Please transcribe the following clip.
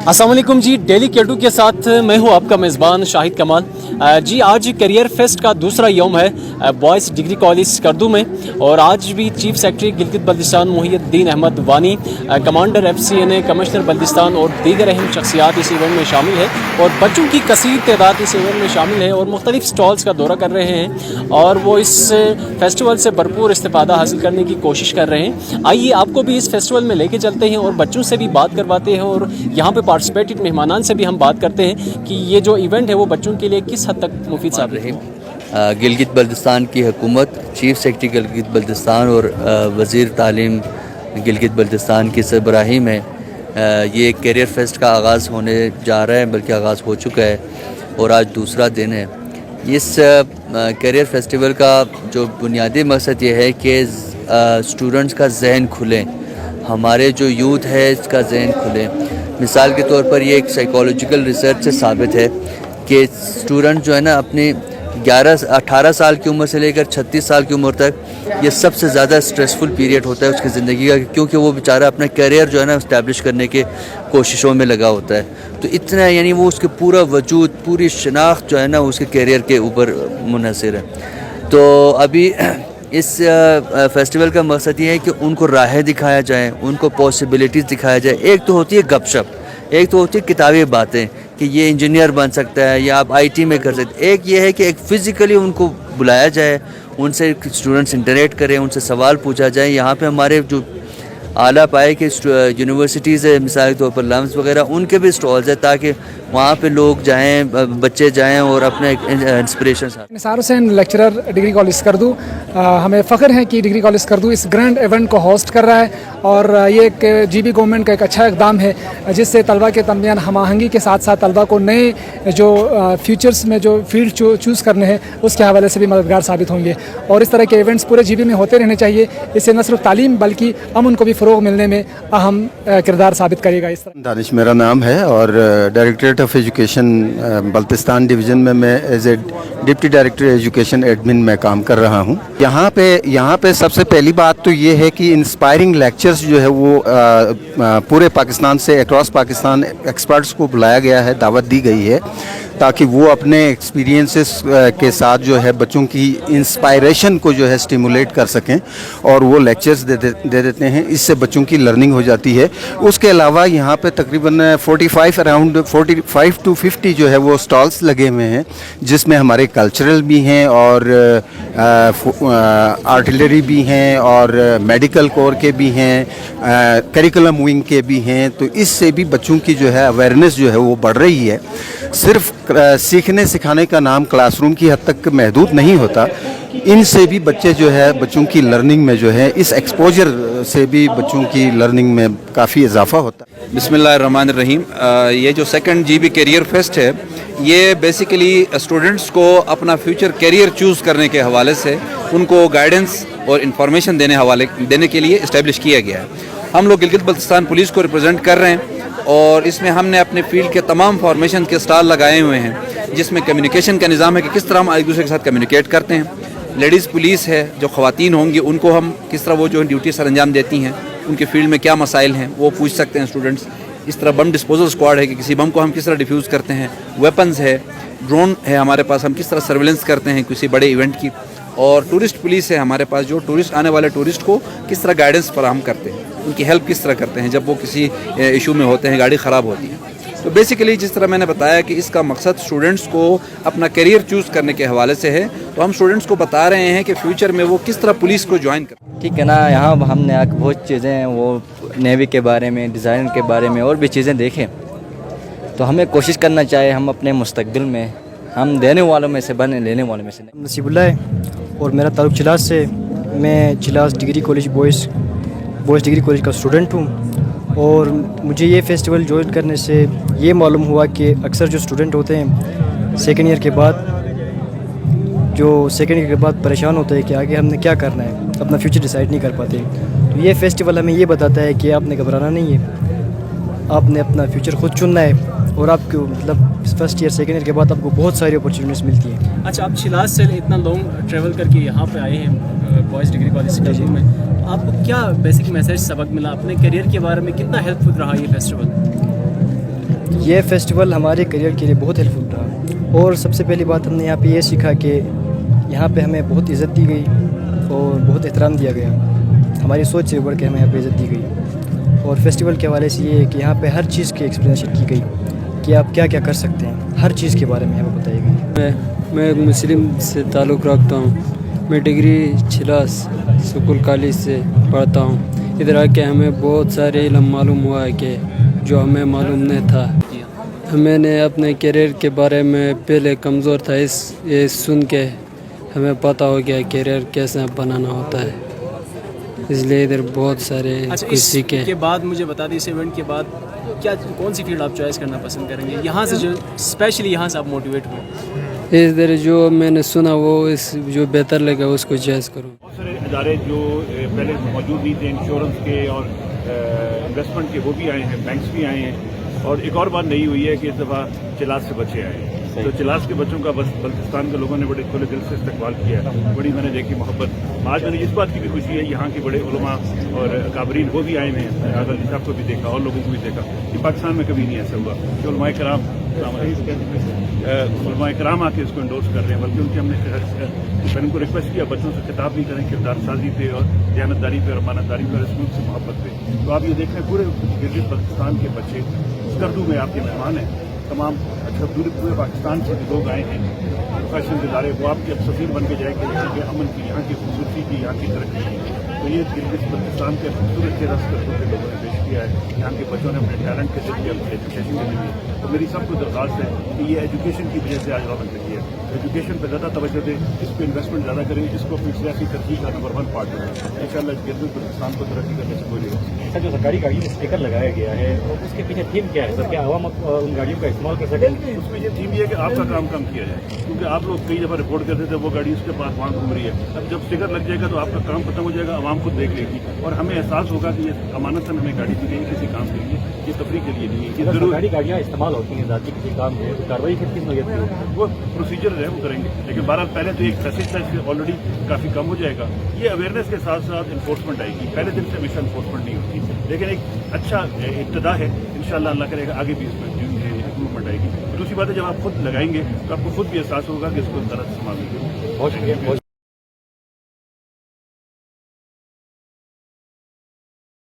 अस्सलाम वालेकुम जी, daily K2 के साथ मैं हूं आपका मेज़बान शाहिद कमाल। जी आज करियर फेस्ट का दूसरा यौम है बॉयज़ डिग्री कॉलेज स्कर्दू में, और आज भी चीफ सेक्रेटरी गिलगित बल्तिस्तान मुहियुद्दीन अहमद वानी, कमांडर FCNA, कमिश्नर बल्तिस्तान और दीगर अहम शख्सियात इस इवेंट में शामिल है, और बच्चों की कसीर तादाद इस इवेंट में शामिल है और मुख्तलिफ स्टॉल्स का दौरा कर रहे हैं और वो इस फेस्टिवल से भरपूर इस्तिफादा हासिल करने की कोशिश कर रहे हैं। आइए आपको भी इस फेस्टिवल में लेके चलते हैं और बच्चों से भी बात करवाते हैं और यहाँ पे पार्टिसिपेटेड मेहमानान से भी हम बात करते हैं कि ये जो इवेंट है वो बच्चों के लिए किस हद तक मुफीद साबित है। गिलगित बल्तिस्तान की हुकूमत, चीफ सेक्रेटरी गिलगित बल्तिस्तान और वज़ीर तालीम गिलगित बल्तिस्तान की सरबराही में ये करियर फेस्ट का आगाज़ होने जा रहा है, बल्कि आगाज़ हो चुका है और आज दूसरा दिन है। इस करियर फेस्टिवल का जो बुनियादी मकसद ये है कि स्टूडेंट्स का जहन खुले, हमारे जो यूथ है इसका जहन खुले। मिसाल के तौर पर ये एक साइकोलॉजिकल रिसर्च से साबित है कि स्टूडेंट जो है ना अपनी 18 साल की उम्र से लेकर 36 साल की उम्र तक ये सबसे ज़्यादा स्ट्रेसफुल पीरियड होता है उसकी ज़िंदगी का, क्योंकि वो बेचारा अपना करियर जो है ना इस्टेब्लिश करने के कोशिशों में लगा होता है। तो इतना यानी वो उसके पूरा वजूद, पूरी शनाख्त जो है ना उसके करियर के ऊपर मुनहसर है। तो अभी इस फेस्टिवल का मकसद ये है कि उनको राहें दिखाया जाए, उनको पॉसिबिलिटीज़ दिखाया जाए। एक तो होती है गपशप, एक तो होती है किताबी बातें कि ये इंजीनियर बन सकता है या आप IT में कर सकते हैं। एक ये है कि एक फ़िज़िकली उनको बुलाया जाए, उनसे स्टूडेंट्स इंटरेक्ट करें, उनसे सवाल पूछा जाए। यहाँ पे हमारे जो आला पाए कि यूनिवर्सिटीज़ है, मिसाल के तौर पर लम्स वगैरह, उनके भी स्टॉल्स है ताकि वहाँ पे लोग जाएं, बच्चे जाएं और अपने inspiration. Nisar Hussain, lecturer degree college Skardu. हमें फ़ख्र है कि डिग्री कॉलेज स्कर्दू इस ग्रैंड इवेंट को होस्ट कर रहा है और ये एक GB गवर्नमेंट का एक अच्छा इक़दाम है जिससे तलबा के दरमियान हम आहंगी के साथ साथ तलबा को नए जो फ्यूचर्स में जो फील्ड चूज़ करने हैं उसके हवाले से भी मददगार साबित होंगे। और इस तरह के इवेंट्स पूरे GB में होते रहने चाहिए। इससे न सिर्फ तालीम बल्कि अमन को भी फ़रोग़ मिलने में अहम किरदार साबित करेगा। इस तरह दानिश मेरा नाम है और directorate of education Baltistan division में मैं as a deputy director education admin में काम कर रहा हूँ। यहाँ पे सबसे पहली बात तो ये है कि इंस्पायरिंग लेक्चर्स जो है वो पूरे पाकिस्तान से, अक्रॉस पाकिस्तान एक्सपर्ट्स को बुलाया गया है, दावत दी गई है ताकि वो अपने एक्सपीरियंसेस के साथ जो है बच्चों की इंस्पायरेशन को जो है स्टिमुलेट कर सकें और वो लेक्चर्स दे देते हैं। इससे बच्चों की लर्निंग हो जाती है। उसके अलावा यहाँ पे तकरीबन 45 to 50 जो है वो स्टॉल्स लगे हुए हैं जिसमें हमारे कल्चरल भी हैं और आर्टिलरी भी हैं और मेडिकल कोर के भी हैं, करिकुलम विंग के भी हैं। तो इससे भी बच्चों की जो है अवेयरनेस जो है वो बढ़ रही है। सिर्फ सीखने सिखाने का नाम क्लासरूम की हद तक महदूद नहीं होता, इनसे भी बच्चे जो है बच्चों की लर्निंग में जो है इस एक्सपोजर से भी बच्चों की लर्निंग में काफ़ी इजाफा होता है। बिस्मिल्लाहिर्रहमानिर्रहीम। ये जो सेकंड GB करियर फेस्ट है ये बेसिकली स्टूडेंट्स को अपना फ्यूचर करियर चूज़ करने के हवाले से उनको गाइडेंस और इन्फॉर्मेशन देने के लिए इस्टेब्लिश किया गया है। हम लोग गिलगित बल्तिस्तान पुलिस को रिप्रेजेंट कर रहे हैं और इसमें हमने अपने फील्ड के तमाम फॉर्मेशन के स्टॉल लगाए हुए हैं जिसमें कम्युनिकेशन का निज़ाम है कि किस तरह हम एक दूसरे के साथ कम्युनिकेट करते हैं। लेडीज़ पुलिस है, जो ख़वातीन होंगी उनको हम किस तरह वो जो ड्यूटी सर अंजाम देती हैं, उनके फील्ड में क्या मसाइल हैं वो पूछ सकते हैं स्टूडेंट्स। इस तरह बम डिस्पोजल स्क्वाड है कि किसी बम को हम किस तरह डिफ्यूज़ करते हैं। वेपन्स है, ड्रोन है हमारे पास, हम किस तरह सर्विलेंस करते हैं किसी बड़े इवेंट की। और टूरिस्ट पुलिस है हमारे पास, जो टूरिस्ट आने वाले टूरिस्ट को किस तरह गाइडेंस फराहम करते हैं, उनकी हेल्प किस तरह करते हैं जब वो किसी इशू में होते हैं, गाड़ी ख़राब होती है। तो बेसिकली जिस तरह मैंने बताया कि इसका मकसद स्टूडेंट्स को अपना करियर चूज़ करने के हवाले से है, तो हम स्टूडेंट्स को बता रहे हैं कि फ्यूचर में वो किस तरह पुलिस को ज्वाइन करें। ठीक है ना, यहाँ हमने आकर बहुत चीज़ें हैं वो नेवी के बारे में, डिज़ाइन के बारे में और भी चीज़ें देखें। तो हमें कोशिश करना चाहिए हम अपने मुस्तकबिल में हम देने वालों में से बने, लेने वालों में से नहीं। नसीबुल्लाह है और मेरा ताल्लुक़ चिलास से। मैं Chilas degree college boys degree college का स्टूडेंट हूँ और मुझे ये फेस्टिवल ज्वाइन करने से ये मालूम हुआ कि अक्सर जो स्टूडेंट होते हैं सेकेंड ईयर के बाद परेशान होते हैं कि आगे हमने क्या करना है, अपना फ्यूचर डिसाइड नहीं कर पाते। तो ये फेस्टिवल हमें ये बताता है कि आपने घबराना नहीं है, आपने अपना फ्यूचर खुद चुनना है और आपको मतलब फर्स्ट ईयर सेकेंड ईयर के बाद आपको बहुत सारी अपॉर्चुनिटीज़ मिलती हैं। अच्छा, आप शिलास से इतना लॉन्ग ट्रैवल करके यहाँ पे आए हैं बॉयज़ डिग्री कॉलेज स्कर्दू में, आपको क्या बेसिक मैसेज सबक मिला अपने करियर के बारे में, कितना हेल्पफुल रहा ये फेस्टिवल? یہ فیسٹیول ہمارے کریئر کے لیے بہت ہیلپ فل رہا، اور سب سے پہلی بات ہم نے یہاں پہ یہ سیکھا کہ یہاں پہ ہمیں بہت عزت دی گئی اور بہت احترام دیا گیا، ہماری سوچ سے بڑھ کے ہمیں یہاں پہ عزت دی گئی۔ اور فیسٹیول کے حوالے سے یہ ہے کہ یہاں پہ ہر چیز کی ایکسپلینیشن کی گئی کہ آپ کیا کیا کر سکتے ہیں، ہر چیز کے بارے میں یہاں پہ بتائی گئی۔ میں ایک مسلم سے تعلق رکھتا ہوں، میں ڈگری چھلاس سکول کالج سے پڑھتا ہوں۔ ادھر آ کے ہمیں بہت سارے علم معلوم ہوا ہے کہ جو ہمیں معلوم نہیں تھا۔ میں نے اپنے کیریئر کے بارے میں پہلے کمزور تھا، یہ سن کے ہمیں پتہ ہو گیا کیریئر کیسے بنانا ہوتا ہے، اس لیے ادھر بہت سارے کچھ سیکھے۔ اس کے بعد مجھے بتا دیے اس ایونٹ کے بعد کیا کون سی فیلڈ آپ چوائس کرنا پسند کریں گے یہاں سے، جو اسپیشلی یہاں سے آپ موٹیویٹ ہوئے؟ ادھر جو میں نے سنا وہ جو بہتر لگا اس کو چوائس کروں۔ بہت سارے ادارے جو پہلے موجود نہیں تھے، انشورنس کے اور انویسٹمنٹ کے، وہ بھی آئے ہیں، بینکس بھی آئے ہیں، اور ایک اور بات نئی ہوئی ہے کہ اس دفعہ چلاس سے بچے آئے ہیں، تو چلاس کے بچوں کا بلتستان کے لوگوں نے بڑے کھلے دل سے استقبال کیا ہے، بڑی میں نے دیکھی محبت۔ آج میں نے اس بات کی بھی خوشی ہے یہاں کے بڑے علماء اور اکابرین وہ بھی آئے ہیں، علی صاحب کو بھی دیکھا اور لوگوں کو بھی دیکھا، یہ پاکستان میں کبھی نہیں ایسا ہوا کہ علماء کرام آ کے اس کو انڈورس کر رہے ہیں، بلکہ ان کے ہم نے ان کو ریکویسٹ کیا بچوں سے خطاب نہیں کریں کردار سازی پہ اور دیانتداری پہ اور امانتداری پہ اور اس ملک سے محبت پہ۔ تو آپ یہ دیکھ رہے ہیں پورے گلگت بلتستان کے بچے اسکردو میں آپ کے مہمان ہیں، تمام پورے پاکستان سے لوگ آئے ہیں، پروفیشنل ادارے، وہ آپ کے اب سفیر بن کے جائیں گے یہاں کے امن کی، یہاں کی خوبصورتی کی، یہاں کی ترقی کی۔ تو یہ گلگت بلتستان کے خوبصورت چہرہ اسکردو کے لوگوں نے پیش کیا ہے، یہاں کے بچوں نے اپنے ٹیلنٹ کے ذریعے اپنی ایجوکیشن کے ذریعے۔ تو میری سب کو درخواست ہے کہ یہ ایجوکیشن کی وجہ سے آج رونق لگی ہے، ایجوکیشن پہ زیادہ توجہ دیں، اس پہ انویسٹمنٹ زیادہ کریں، اس کو اپنی سیاسی ترقی کا نمبر 1 پارٹ بنائیں۔ انشاءاللہ گلگت بلتستان کو ترقی کرنے سے کوئی نہیں۔ سر، جو سرکاری گاڑی میں اسٹیکر لگایا گیا ہے اس کے پیچھے تھیم کیا ہے سر؟ کیا عوام ان گاڑیوں کا استعمال کر سکیں؟ اس میں یہ تھیم یہ ہے کہ آپ کا کام کم کیا جائے، کیونکہ آپ لوگ کئی دفعہ رپورٹ کرتے تھے وہ گاڑی اس کے پاس وہاں گھوم رہی ہے، اب جب اسٹیکر لگ جائے گا تو آپ کا کام ختم ہو جائے گا، عوام خود دیکھ لے گی اور ہمیں احساس ہوگا کہ یہ امانت ہمیں گاڑی دی گئی کسی کام کے لیے، یہ تفریح کے لیے نہیں ہے، یہ ضرور سرکاری گاڑیاں استعمال ہوتی ہیں ذاتی کسی کام میں، تو کارروائی کس نوعیت کی ہوگی؟ وہ پروسیجر ہے وہ کریں گے، لیکن بہرحال پہلے تو ایک میسج تھا، اس سے آلریڈی کافی کم ہو جائے گا۔ یہ اویئرنیس کے ساتھ ساتھ انفورسمنٹ آئے گی، پہلے دن سے ہمیشہ انفورسمنٹ نہیں ہوتی، لیکن ایک اچھا ابتدا ہے، انشاءاللہ اللہ کرے گا آگے بھی اس میں امپروومنٹ آئے گی۔ دوسری بات ہے جب آپ خود لگائیں گے تو آپ کو خود بھی احساس ہوگا کہ اس کو طرح سے سنبھالیں گے۔ بہت شکریہ۔